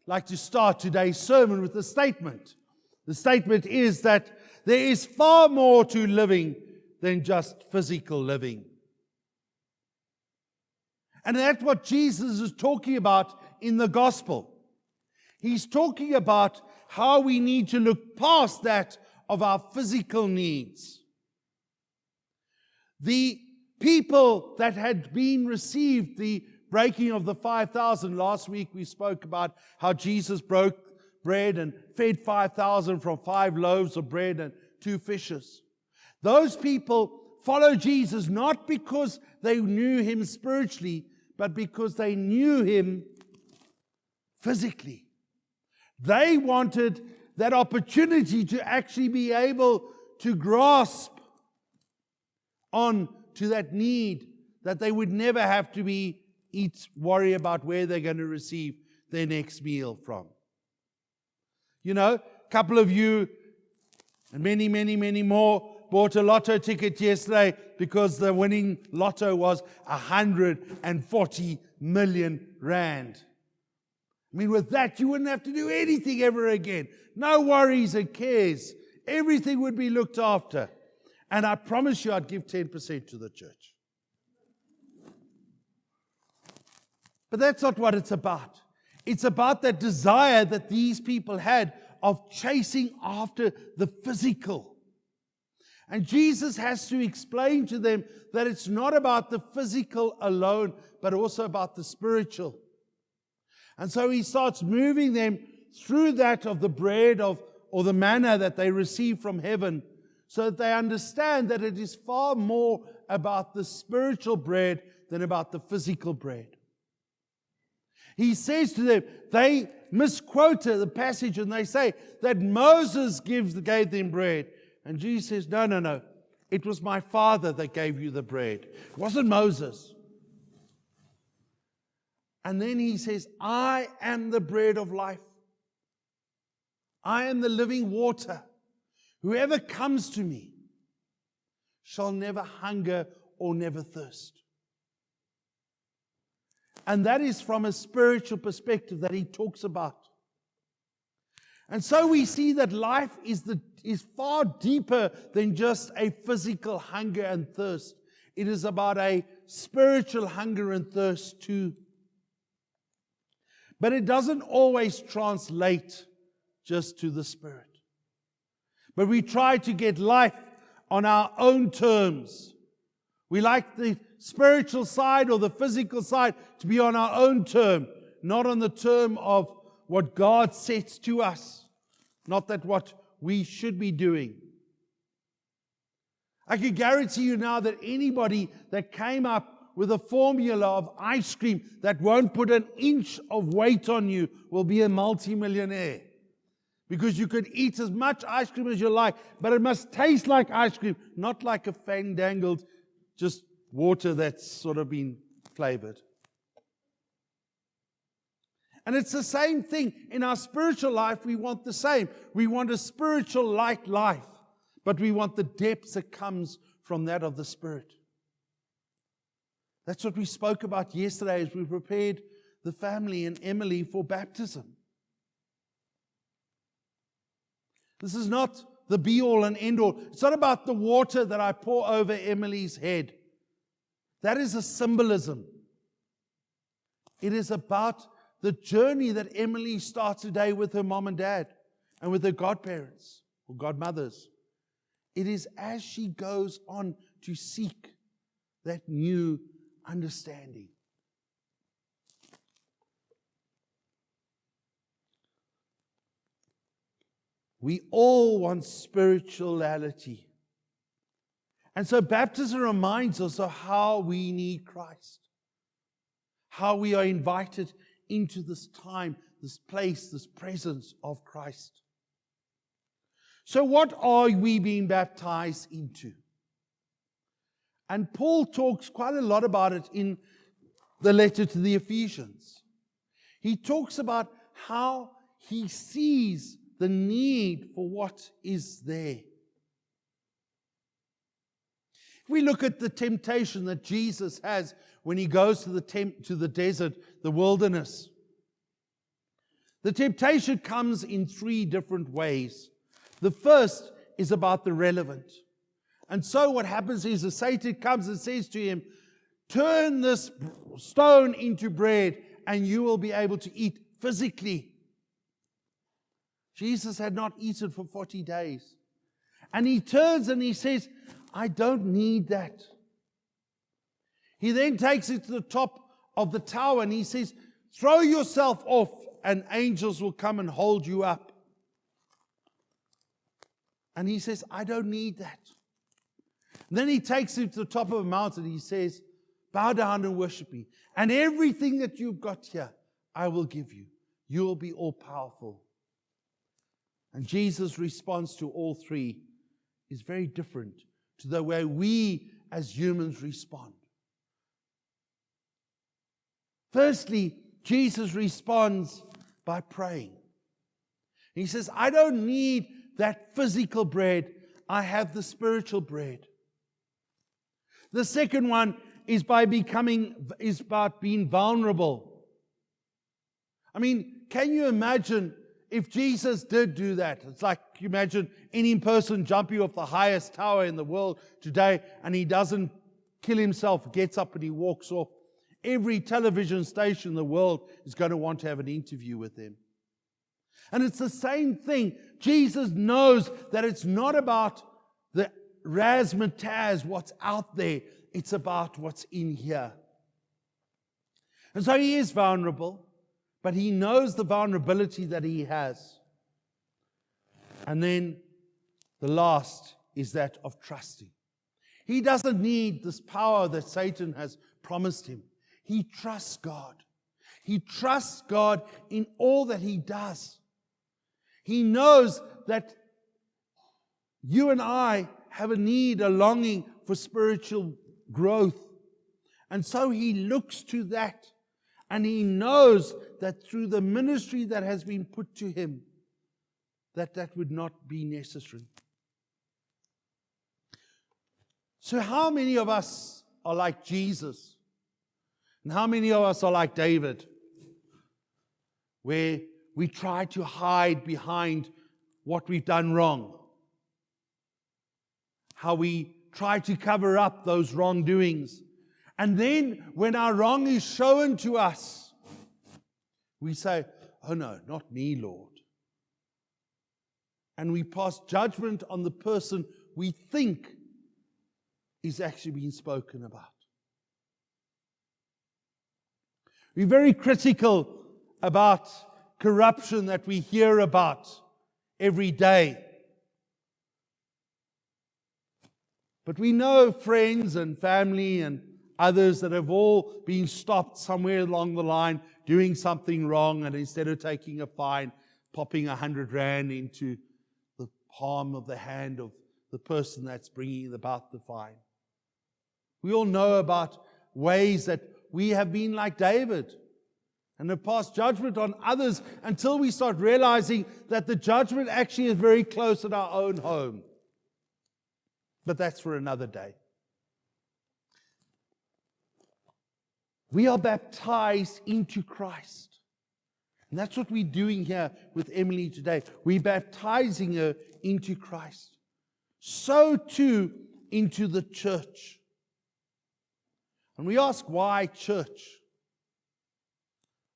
like to start today's sermon with a statement. The statement is that there is far more to living than just physical living. And that's what Jesus is talking about in the gospel. He's talking about how we need to look past that of our physical needs. The people that had been received the breaking of the 5,000, last week we spoke about how Jesus broke bread and fed 5,000 from 5 loaves of bread and 2 fishes. Those people followed Jesus not because they knew Him spiritually, but because they knew Him physically. They wanted that opportunity to actually be able to grasp on to that need, that they would never have to worry about where they're going to receive their next meal from. You know, a couple of you, and many more, bought a lotto ticket yesterday because the winning lotto was 140 million rand. I mean, with that, you wouldn't have to do anything ever again. No worries and cares. Everything would be looked after. And I promise you I'd give 10% to the church. But that's not what it's about. It's about that desire that these people had of chasing after the physical. And Jesus has to explain to them that it's not about the physical alone, but also about the spiritual. And so He starts moving them through that of the bread or the manna that they receive from heaven, so that they understand that it is far more about the spiritual bread than about the physical bread. He says to them, they misquoted the passage and they say that Moses gave them bread. And Jesus says, no. It was my Father that gave you the bread. It wasn't Moses. And then He says, I am the bread of life. I am the living water. Whoever comes to me shall never hunger or never thirst. And that is from a spiritual perspective that He talks about. And so we see that life is far deeper than just a physical hunger and thirst. It is about a spiritual hunger and thirst too. But it doesn't always translate just to the Spirit. But we try to get life on our own terms. We like the spiritual side or the physical side to be on our own term, not on the term of what God sets to us, not that what we should be doing. I can guarantee you now that anybody that came up with a formula of ice cream that won't put an inch of weight on you will be a multimillionaire. Because you could eat as much ice cream as you like, but it must taste like ice cream, not like a fandangled, just water that's sort of been flavored. And it's the same thing. In our spiritual life, we want the same. We want a spiritual light life, but we want the depth that comes from that of the Spirit. That's what we spoke about yesterday as we prepared the family and Emily for baptism. This is not the be-all and end-all. It's not about the water that I pour over Emily's head. That is a symbolism. It is about the journey that Emily starts today with her mom and dad and with her godparents or godmothers. It is as she goes on to seek that new understanding. We all want spirituality. And so baptism reminds us of how we need Christ. How we are invited into this time, this place, this presence of Christ. So what are we being baptized into? And Paul talks quite a lot about it in the letter to the Ephesians. He talks about how he sees the need for what is there. If we look at the temptation that Jesus has when he goes to the desert, the wilderness, The temptation comes in three different ways. The first is about the relevant. And so what happens is that Satan comes and says to him, turn this stone into bread and you will be able to eat physically. Jesus had not eaten for 40 days. And he turns and he says, I don't need that. He then takes it to the top of the tower and he says, throw yourself off and angels will come and hold you up. And he says, I don't need that. And then he takes him to the top of a mountain and he says, bow down and worship me. And everything that you've got here, I will give you. You will be all powerful. And Jesus' response to all three is very different to the way we as humans respond. Firstly, Jesus responds by praying. He says, I don't need that physical bread. I have the spiritual bread. The second one is about being vulnerable. I mean, can you imagine if Jesus did do that? It's like, you imagine any person jumping off the highest tower in the world today and he doesn't kill himself, gets up and he walks off. Every television station in the world is going to want to have an interview with him. And it's the same thing. Jesus knows that it's not about the razzmatazz, what's out there. It's about what's in here. And so he is vulnerable, but he knows the vulnerability that he has. And then the last is that of trusting. He doesn't need this power that Satan has promised him. He trusts God. He trusts God in all that he does. He knows that you and I have a need, a longing for spiritual growth. And so he looks to that. And he knows that through the ministry that has been put to him, that would not be necessary. So how many of us are like Jesus? And how many of us are like David, where we try to hide behind what we've done wrong? How we try to cover up those wrongdoings. And then when our wrong is shown to us, we say, oh no, not me, Lord. And we pass judgment on the person we think is actually being spoken about. We're very critical about corruption that we hear about every day. But we know friends and family and others that have all been stopped somewhere along the line doing something wrong, and instead of taking a fine, popping 100 rand into the palm of the hand of the person that's bringing about the fine. We all know about ways that we have been like David and have passed judgment on others until we start realizing that the judgment actually is very close in our own home. But that's for another day. We are baptized into Christ. And that's what we're doing here with Emily today. We're baptizing her into Christ. So too into the church. And we ask, why church?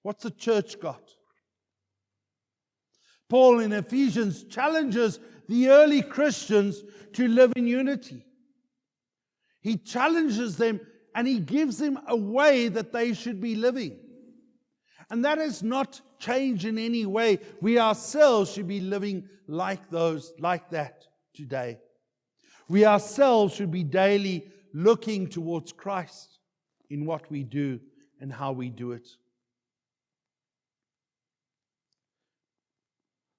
What's the church got? Paul in Ephesians challenges the early Christians to live in unity. He challenges them and he gives them a way that they should be living. And that has not changed in any way. We ourselves should be living like that today. We ourselves should be daily looking towards Christ in what we do and how we do it.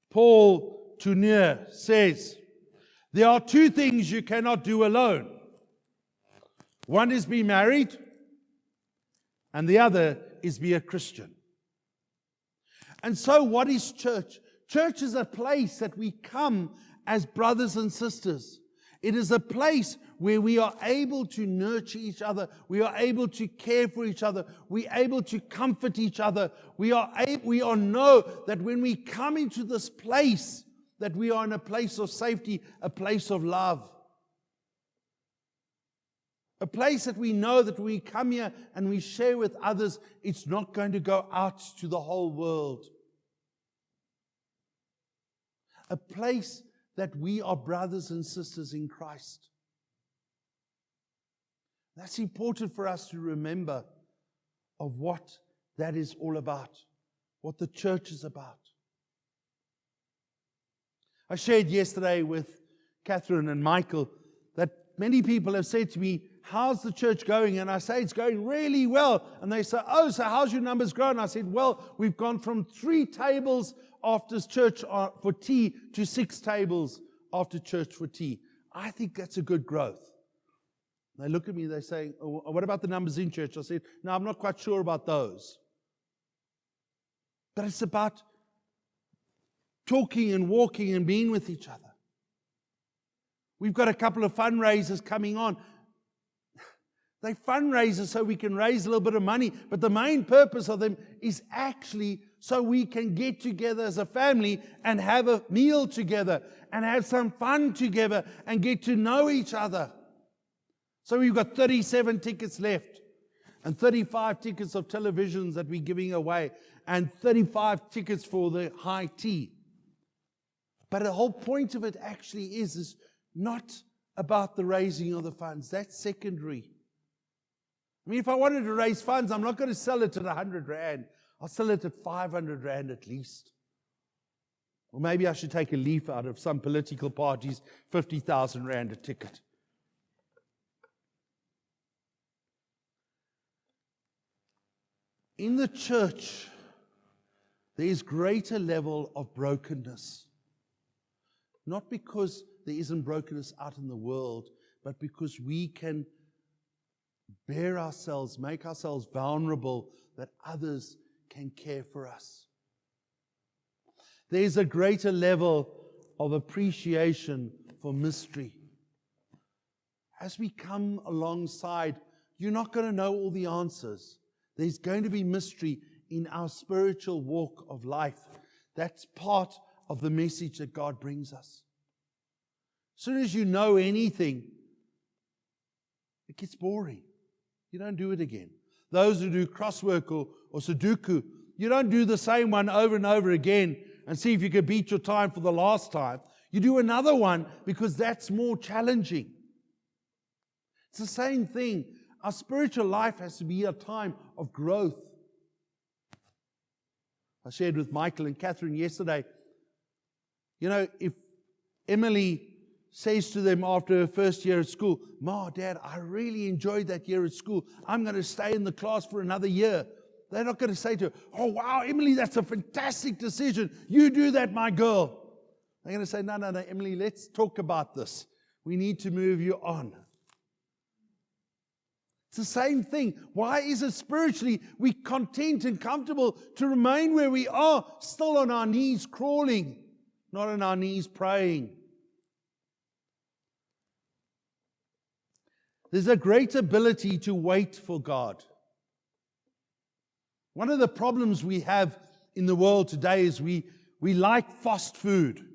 Paul Tournier says, there are two things you cannot do alone. One is be married, and the other is be a Christian. And so what is church? Church is a place that we come as brothers and sisters. It is a place where we are able to nurture each other. We are able to care for each other. We are able to comfort each other. We are know that when we come into this place, that we are in a place of safety, a place of love. A place that we know that we come here and we share with others, it's not going to go out to the whole world. A place that we are brothers and sisters in Christ. That's important for us to remember of what that is all about, what the church is about. I shared yesterday with Catherine and Michael that many people have said to me, how's the church going? And I say, it's going really well. And they say, oh, so how's your numbers grown? I said, well, we've gone from 3 tables after church for tea to 6 tables after church for tea. I think that's a good growth. They look at me, they say, oh, what about the numbers in church? I said, no, I'm not quite sure about those. But it's about talking and walking and being with each other. We've got a couple of fundraisers coming on. They fundraisers so we can raise a little bit of money, but the main purpose of them is actually so we can get together as a family and have a meal together and have some fun together and get to know each other. So we've got 37 tickets left and 35 tickets of televisions that we're giving away and 35 tickets for the high tea. But the whole point of it actually is not about the raising of the funds. That's secondary. I mean, if I wanted to raise funds, I'm not going to sell it at 100 Rand. I'll sell it at 500 Rand at least. Or maybe I should take a leaf out of some political party's 50,000 Rand a ticket. In the church, there is greater level of brokenness. Not because there isn't brokenness out in the world, but because we can bare ourselves, make ourselves vulnerable, that others can care for us. There's a greater level of appreciation for mystery. As we come alongside, you're not going to know all the answers. There's going to be mystery in our spiritual walk of life. That's part of the message that God brings us. As soon as you know anything, it gets boring. You don't do it again. Those who do crosswork or Sudoku, you don't do the same one over and over again and see if you can beat your time for the last time. You do another one because that's more challenging. It's the same thing. Our spiritual life has to be a time of growth. I shared with Michael and Catherine yesterday, if Emily says to them after her first year at school, Ma, Dad, I really enjoyed that year at school. I'm going to stay in the class for another year. They're not going to say to her, oh, wow, Emily, that's a fantastic decision. You do that, my girl. They're going to say, no, Emily, let's talk about this. We need to move you on. It's the same thing. Why is it spiritually we content and comfortable to remain where we are, still on our knees crawling, not on our knees praying? There's a great ability to wait for God. One of the problems we have in the world today is we like fast food.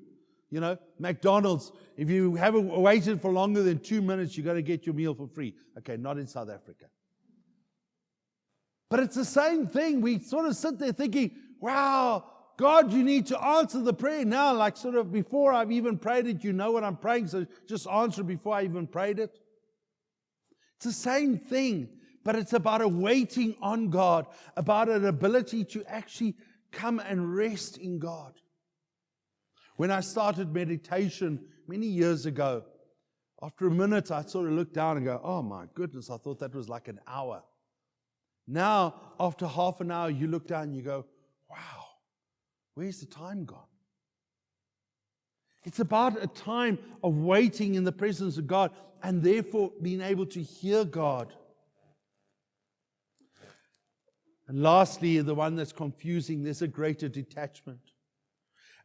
McDonald's, if you haven't waited for longer than 2 minutes, you're going to get your meal for free. Okay, not in South Africa. But it's the same thing. We sort of sit there thinking, wow, God, you need to answer the prayer now, like sort of before I've even prayed it, you know what I'm praying, so just answer it before I even prayed it. It's the same thing, but it's about a waiting on God, about an ability to actually come and rest in God. When I started meditation many years ago, after a minute I sort of looked down and go, oh my goodness, I thought that was like an hour. Now, after half an hour, you look down and you go, wow, where's the time gone? It's about a time of waiting in the presence of God and therefore being able to hear God. And lastly, the one that's confusing, there's a greater detachment.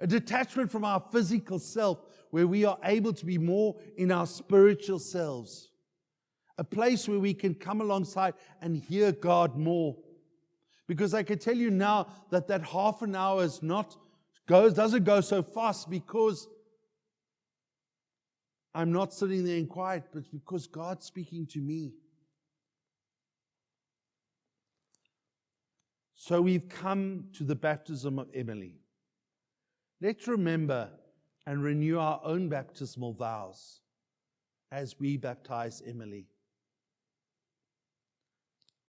A detachment from our physical self where we are able to be more in our spiritual selves. A place where we can come alongside and hear God more. Because I can tell you now that half an hour doesn't go so fast because I'm not sitting there in quiet, but because God's speaking to me. So we've come to the baptism of Emily. Let's remember and renew our own baptismal vows as we baptize Emily.